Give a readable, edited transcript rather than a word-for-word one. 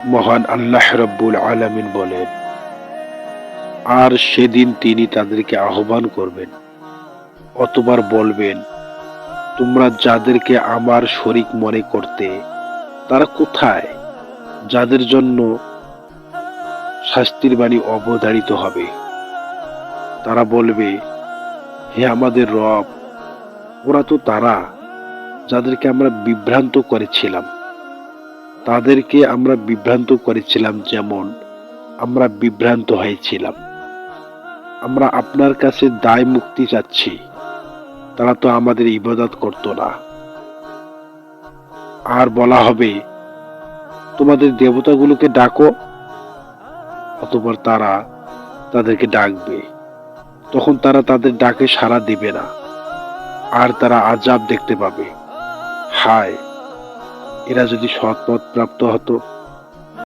মহান আল্লাহ রাব্বুল আলামিন বলেন, আর সেদিন তিনি তাদেরকে আহ্বান করবেন, অতবার বলবেন, তোমরা যাদেরকে আমার শরীক মনে করতে তারা কোথায়? যাদের জন্য শাস্তির বাণী অবধারিত হবে। তারা বলবে, হে আমাদের রব, ওরা তো তারা যাদেরকে আমরা বিভ্রান্ত করেছিলাম। তাদেরকে আমরা বিভ্রান্ত করেছিলাম যেমন আমরা বিভ্রান্ত হয়েছিলাম। আমরা আপনার কাছে দায় মুক্তি চাচ্ছি। তারা তো আমাদের ইবাদত করত না। আর বলা হবে, তোমাদের দেবতাগুলোকে ডাকো। অতঃপর তারা তাদেরকে ডাকবে। তখন তারা তাদের ডাকে সাড়া দিবে না। আর তারা আযাব দেখতে পাবে। হায়, এরা যদি সৎ পথ প্রাপ্ত হতো।